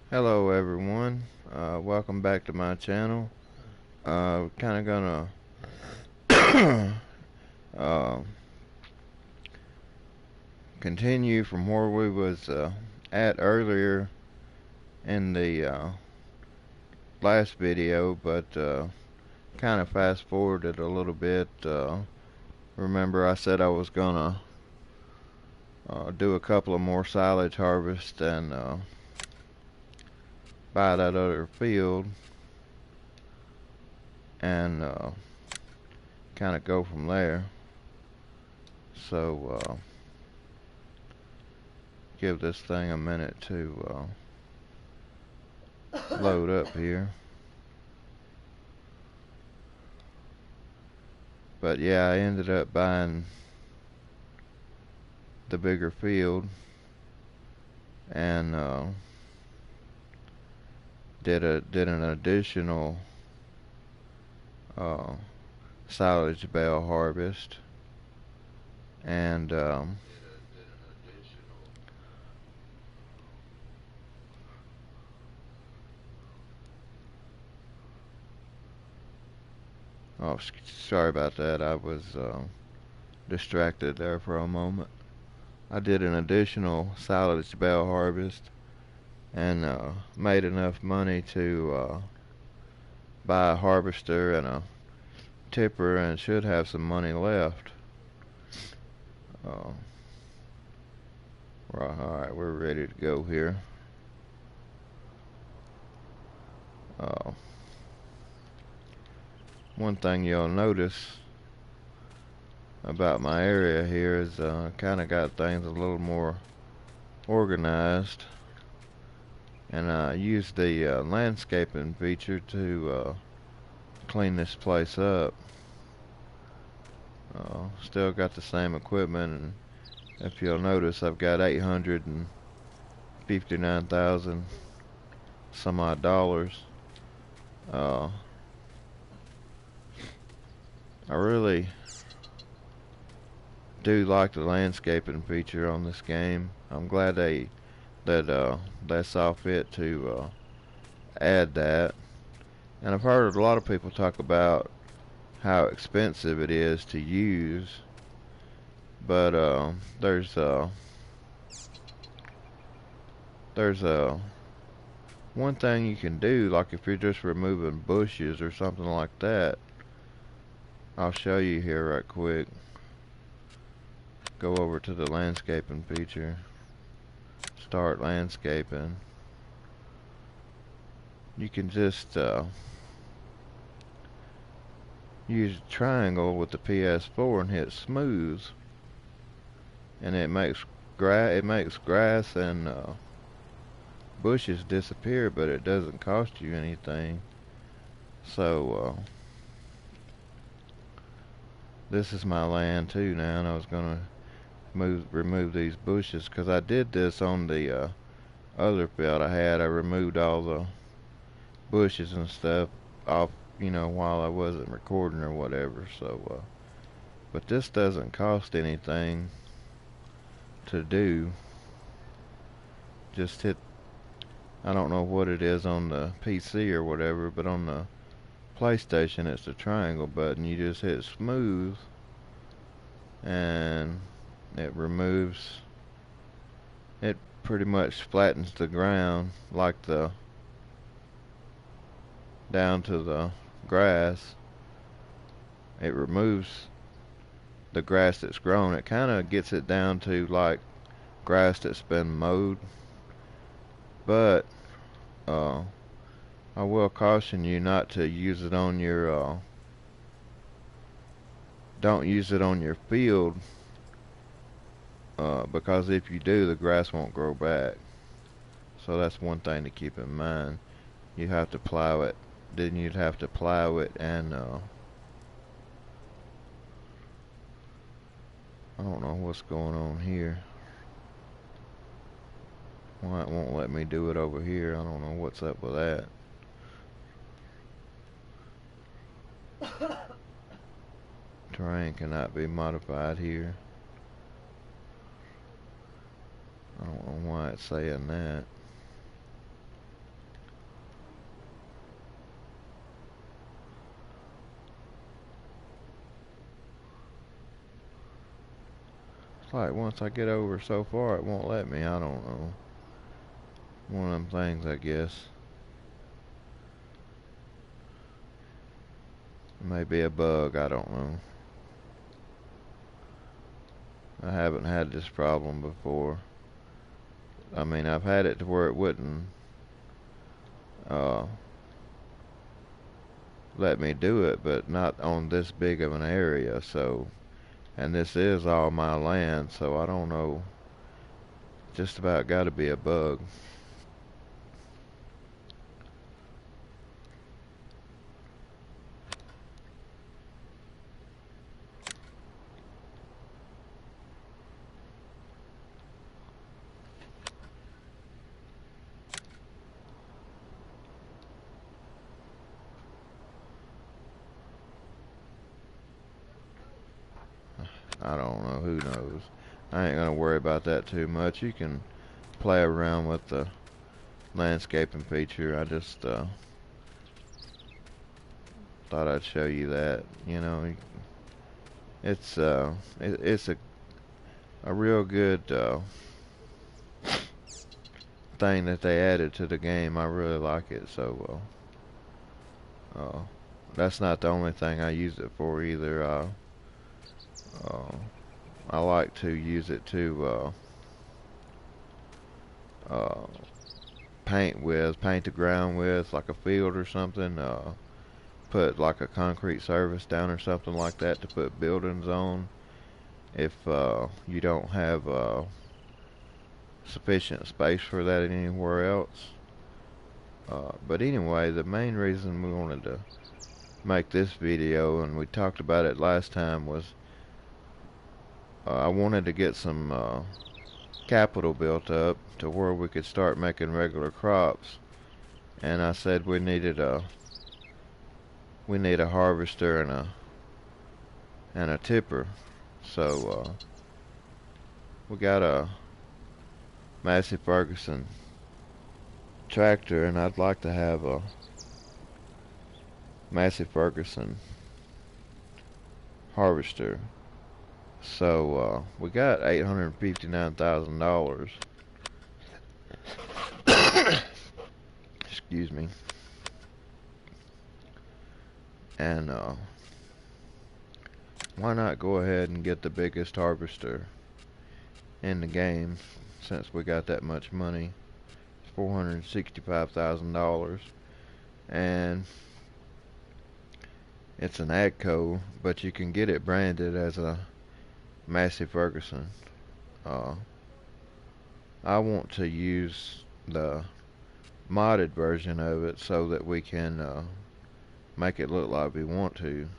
Hello everyone, welcome back to my channel. Kind of gonna uh, continue from where we was at earlier in the last video, but kind of fast forwarded a little bit. Remember I said I was gonna do a couple of more silage harvest and buy that other field and kind of go from there. So give this thing a minute to load up here. But yeah, I ended up buying the bigger field and did an additional uh, silage bale harvest and oh, sorry about that. I was distracted there for a moment. I did an additional silage bale harvest and made enough money to buy a harvester and a tipper and should have some money left. Uh, right, alright, we're ready to go here. Uh, One thing you'll notice about my area here is kind of got things a little more organized, and I used the landscaping feature to clean this place up. Still got the same equipment, and if you'll notice, I've got 859,000 some odd dollars. Uh, I really do like the landscaping feature on this game. I'm glad they saw fit to add that. And I've heard a lot of people talk about how expensive it is to use, but there's one thing you can do, like if you're just removing bushes or something like that. I'll show you here right quick. Go over to the landscaping feature, start landscaping. You can just use a triangle with the PS4 and hit smooth, and it makes grass and bushes disappear, but it doesn't cost you anything. So this is my land too now, and I was gonna remove these bushes because I did this on the other field I had. I removed all the bushes and stuff off, while I wasn't recording or whatever. So, but this doesn't cost anything to do. Just hit, I don't know what it is on the PC or whatever, but on the PlayStation it's the triangle button. You just hit smooth and it removes, it pretty much flattens the ground like the down to the grass. It removes the grass that's grown. It kind of gets it down to like grass that's been mowed. But uh, I will caution you not to use it on your don't use it on your field, because if you do, the grass won't grow back. So that's one thing to keep in mind. You have to plow it. Then you'd have to plow it and I don't know what's going on here. Why it won't let me do it over here. I don't know what's up with that. Terrain cannot be modified here. I don't know why it's saying that. It's like once I get over so far, it won't let me. I don't know. One of them things, I guess. It may be a bug. I don't know. I haven't had this problem before. I mean, I've had it to where it wouldn't uh, let me do it, but not on this big of an area. So, and this is all my land, so I don't know. Just about got to be a bug. I don't know. Who knows? I ain't gonna worry about that too much. You can play around with the landscaping feature. I just thought I'd show you that. You know, it's a real good thing that they added to the game. I really like it. So uh, that's not the only thing I use it for either. Uh, I like to use it to paint the ground with, like a field or something. Put like a concrete surface down or something like that to put buildings on. If you don't have sufficient space for that anywhere else. But anyway, the main reason we wanted to make this video, and we talked about it last time, was I wanted to get some capital built up to where we could start making regular crops. And I said we need a harvester and a tipper. So we got a Massey Ferguson tractor, and I'd like to have a Massey Ferguson harvester. So we got $859,000. Excuse me. And why not go ahead and get the biggest harvester in the game, since we got that much money. It's $465,000, and it's an AGCO, but you can get it branded as a Massey Ferguson. I want to use the modded version of it so that we can make it look like we want to.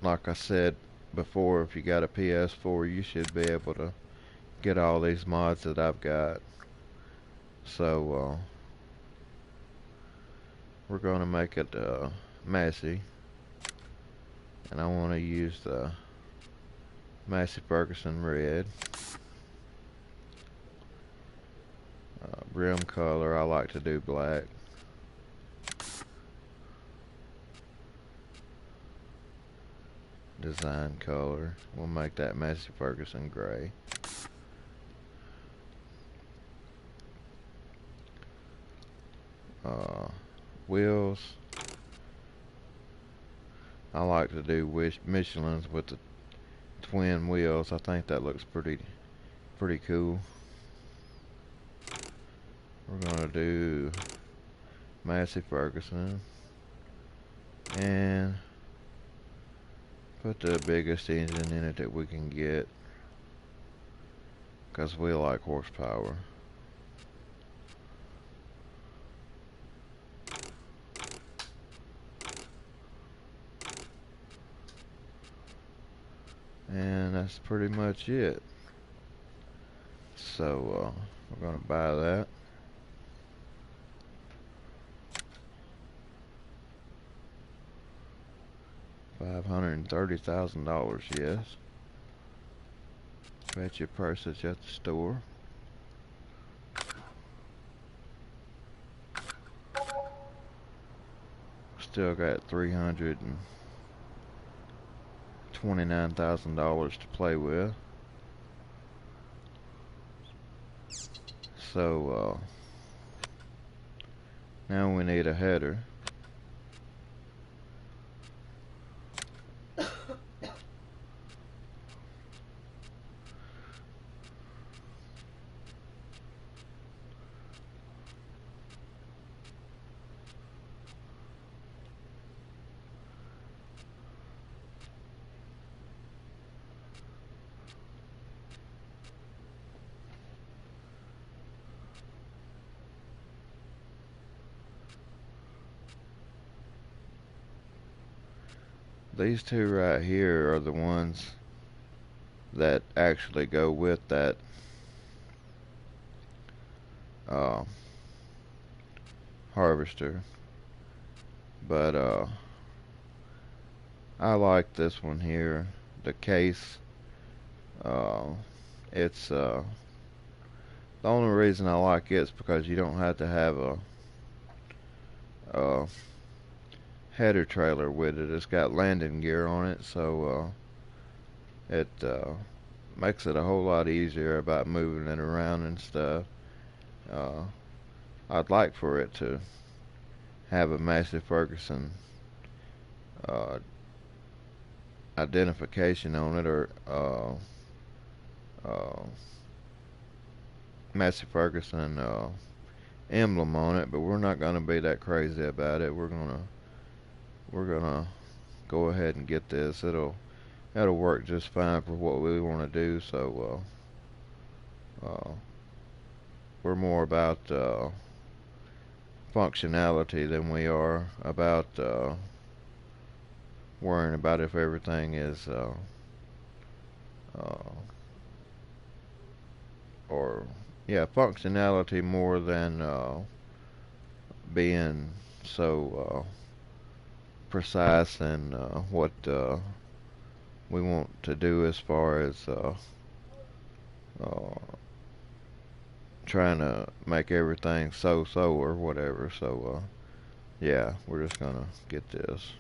Like I said before, if you got a PS4, you should be able to get all these mods that I've got. So we're gonna make it Massey, and I want to use the Massey Ferguson red. Brim color, I like to do black. Design color, we'll make that Massey Ferguson gray. Wheels, I like to do Michelin's with the twin wheels. I think that looks pretty cool. We're gonna do Massey Ferguson and put the biggest engine in it that we can get, because we like horsepower. And that's pretty much it. So we're gonna buy that. $530,000, yes. Bet your purse is at the store. Still got $320 $29,000 to play with. So now we need a header. These two right here are the ones that actually go with that harvester, but I like this one here. The case, it's the only reason I like it is because you don't have to have a header trailer with it. It's got landing gear on it, so it makes it a whole lot easier about moving it around and stuff. I'd like for it to have a Massey Ferguson identification on it, or Massey Ferguson emblem on it, but we're not going to be that crazy about it. We're gonna go ahead and get this. It'll work just fine for what we want to do. So we're more about functionality than we are about worrying about if everything is or yeah, functionality more than being so precise in what we want to do as far as trying to make everything so or whatever. So yeah, we're just gonna get this.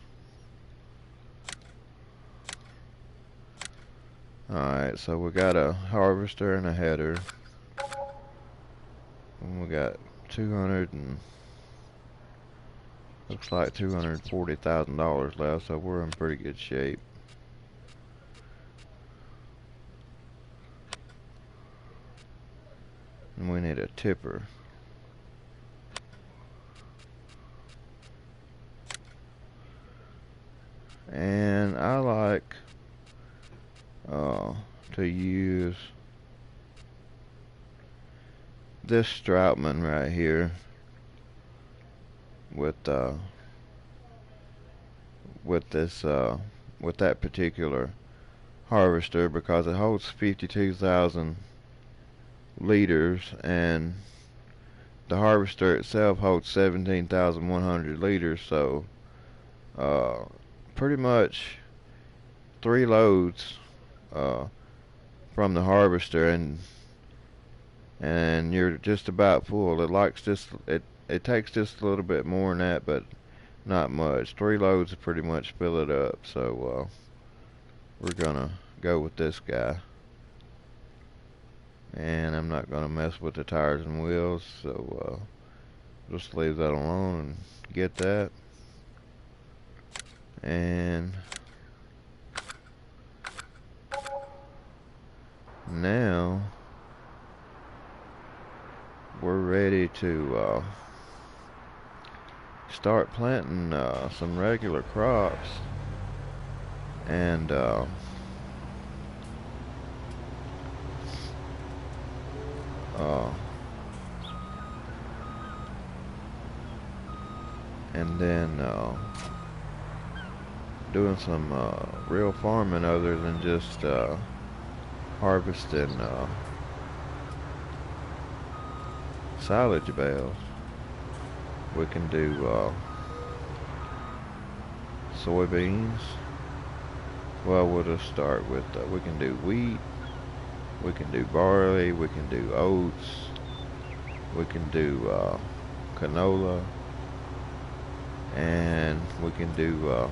Alright, so we got a harvester and a header. And we got 200 and looks like $240,000 left, so we're in pretty good shape. And we need a tipper. And I like to use this Stroutman right here with this with that particular harvester, because it holds 52,000 liters and the harvester itself holds 17,100 liters. So pretty much 3 loads from the harvester and you're just about full. It takes just a little bit more than that, but not much. 3 loads will pretty much fill it up. So we're gonna go with this guy, and I'm not gonna mess with the tires and wheels, so just leave that alone and get that. And now we're ready to start planting some regular crops. And then doing some real farming other than just harvesting silage bales. We can do soybeans. Well, we'll just start with we can do wheat, we can do barley, we can do oats, we can do canola, and we can do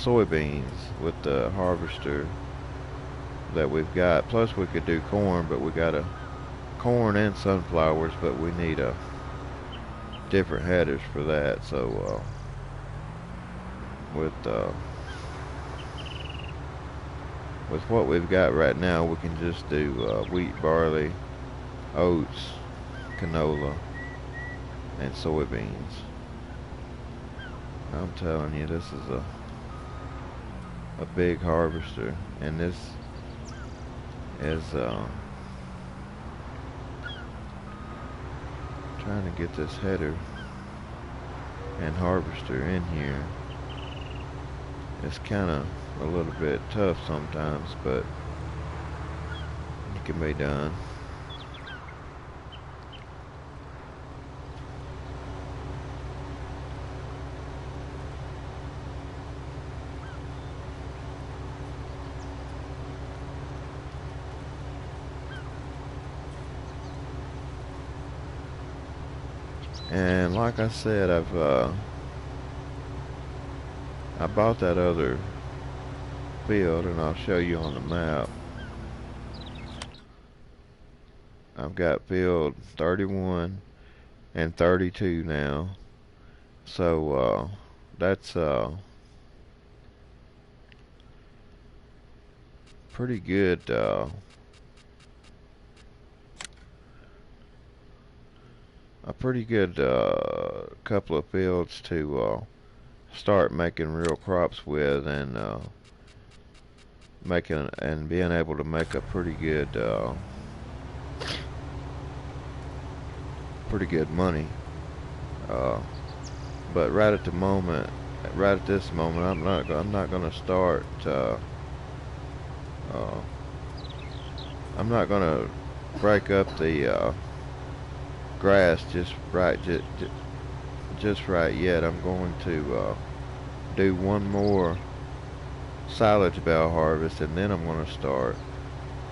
soybeans with the harvester that we've got. Plus we could do corn, but we got a corn and sunflowers, but we need a different headers for that. So with what we've got right now, we can just do wheat, barley, oats, canola, and soybeans. I'm telling you, this is a big harvester, and this is trying to get this header and harvester in here. It's kind of a little bit tough sometimes, but it can be done. And like I said, I bought that other field, and I'll show you on the map. I've got field 31 and 32 now, so that's pretty good. A pretty good couple of fields to start making real crops with, and being able to make a pretty good money. But right at this moment, I'm not gonna start. I'm not gonna break up the grass just right yet. I'm going to do one more silage bale harvest, and then I'm going to start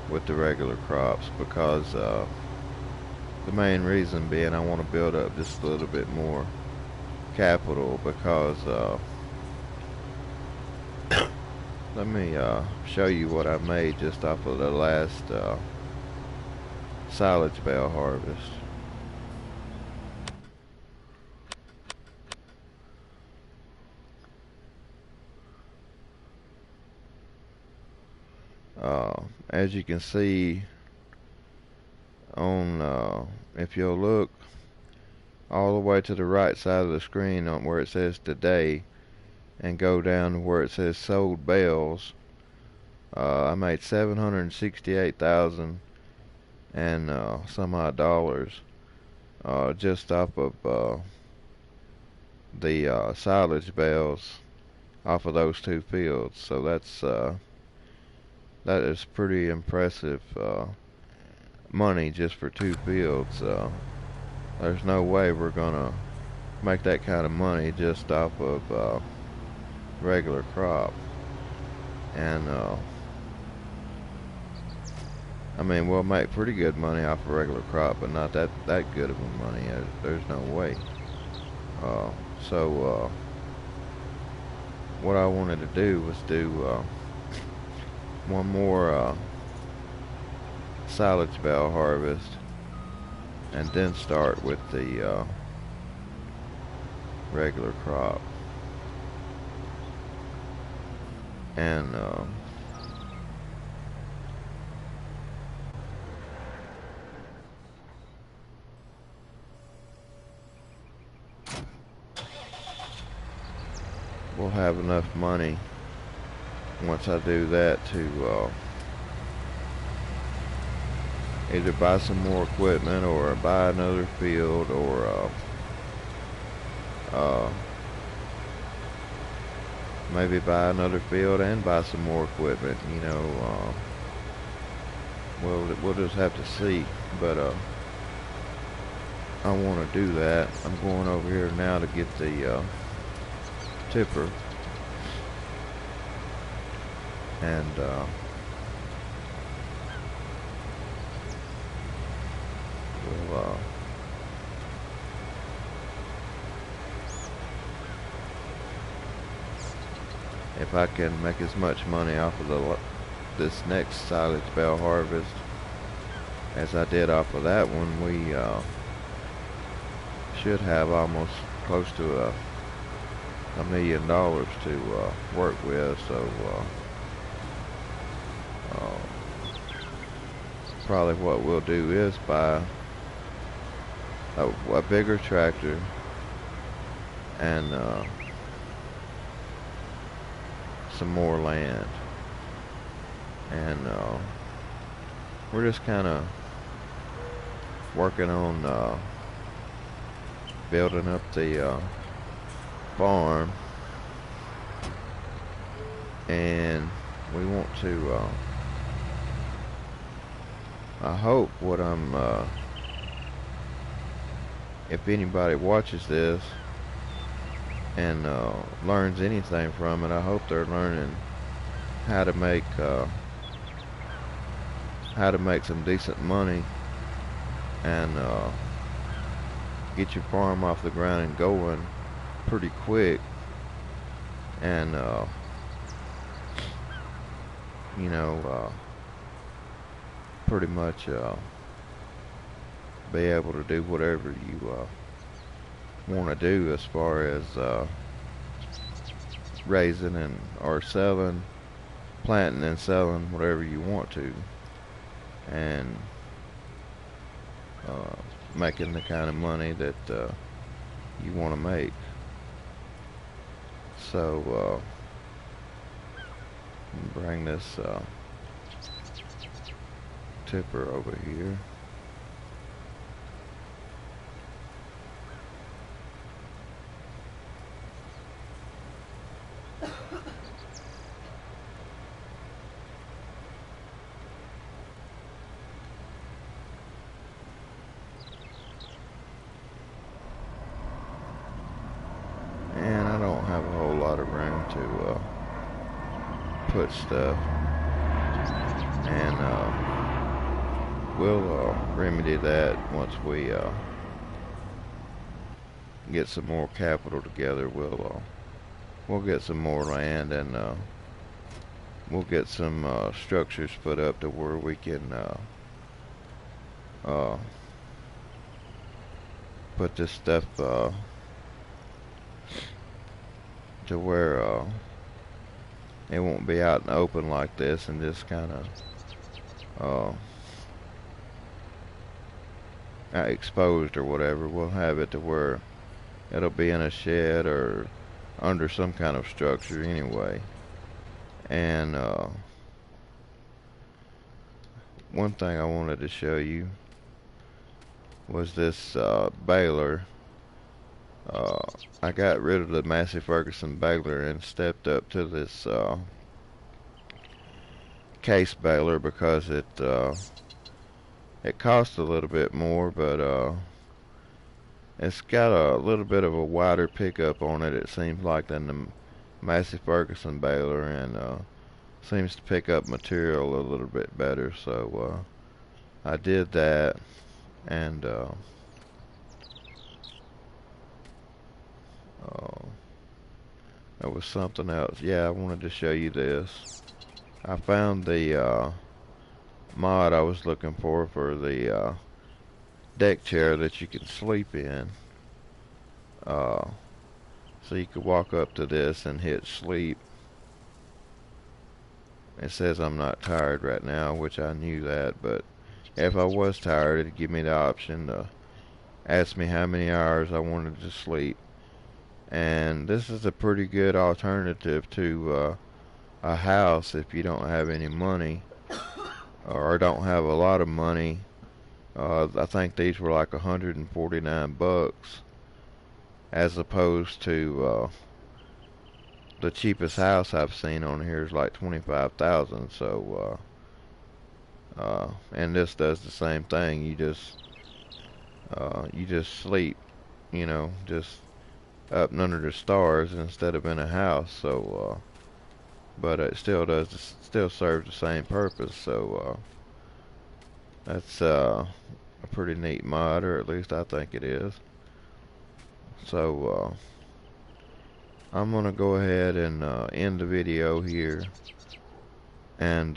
with the regular crops, because the main reason being I want to build up just a little bit more capital, because let me show you what I made just off of the last silage bale harvest. As you can see on, if you'll look all the way to the right side of the screen on where it says today, and go down to where it says sold bales, I made $768,000 and some odd dollars just off of the silage bales off of those two fields. So that is pretty impressive money just for two fields. There's no way we're gonna make that kind of money just off of regular crop. And I mean, we'll make pretty good money off of regular crop, but not that good of a money. There's no way. So what I wanted to do was do one more silage bale harvest, and then start with the regular crop. And we'll have enough money once I do that to either buy some more equipment, or buy another field, or maybe buy another field and buy some more equipment. You know, we'll just have to see. But I want to do that. I'm going over here now to get the tipper, and we'll if I can make as much money off of this next silage bale harvest as I did off of that one, we should have almost close to $1 million to work with. So probably what we'll do is buy a bigger tractor and some more land, and we're just kind of working on building up the farm, and we want to I hope what I'm if anybody watches this and learns anything from it, I hope they're learning how to make some decent money and get your farm off the ground and going pretty quick, and you know, pretty much be able to do whatever you want to do as far as raising and or selling, planting and selling whatever you want to, and making the kind of money that you want to make. So bring this tipper over here. And I don't have a whole lot of room to put stuff, and we'll remedy that once we get some more capital together. We'll get some more land, and we'll get some structures put up to where we can put this stuff to where it won't be out in the open like this and just kind of exposed or whatever. We'll have it to where it'll be in a shed or under some kind of structure anyway. And one thing I wanted to show you was this baler. I got rid of the Massey Ferguson baler and stepped up to this case baler because it costs a little bit more, but it's got a little bit of a wider pickup on it, it seems like, than the Massey Ferguson baler, and seems to pick up material a little bit better. So I did that, and there was something else. Yeah, I wanted to show you this. I found the mod I was looking for the deck chair that you can sleep in. So you could walk up to this and hit sleep. It says I'm not tired right now, which I knew that, but if I was tired, it'd give me the option to ask me how many hours I wanted to sleep. And this is a pretty good alternative to a house if you don't have any money or don't have a lot of money. I think these were like $149, as opposed to the cheapest house I've seen on here is like $25,000. So and this does the same thing. You just sleep, just up and under the stars instead of in a house. So but it still serves the same purpose. So that's a pretty neat mod, or at least I think it is. So I'm gonna go ahead and end the video here, and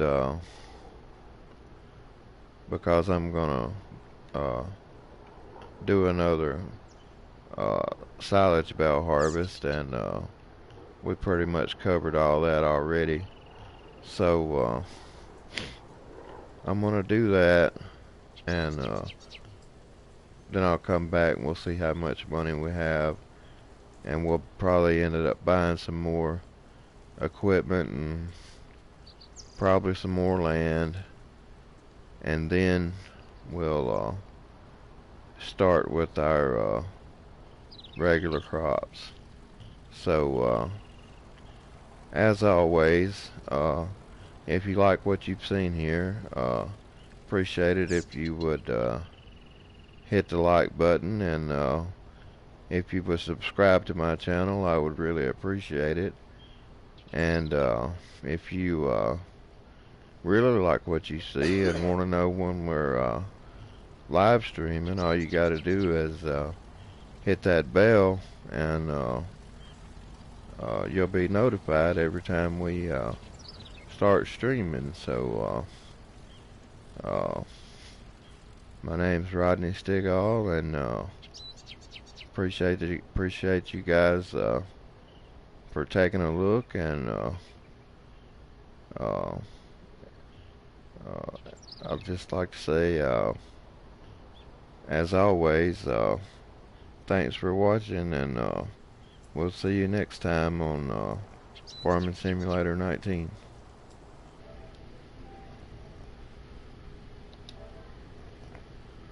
because I'm gonna uh, do another uh, silage bale harvest, and we pretty much covered all that already. So I'm gonna do that, and then I'll come back and we'll see how much money we have, and we'll probably end up buying some more equipment and probably some more land, and then we'll start with our regular crops. So as always, if you like what you've seen here, appreciate it if you would hit the like button, and if you would subscribe to my channel, I would really appreciate it. And if you really like what you see and want to know when we're live streaming, all you got to do is hit that bell, and you'll be notified every time we start streaming. So my name's Rodney Stigall, and appreciate you guys for taking a look, and uh, I'd just like to say, as always, thanks for watching, and we'll see you next time on Farming Simulator 19.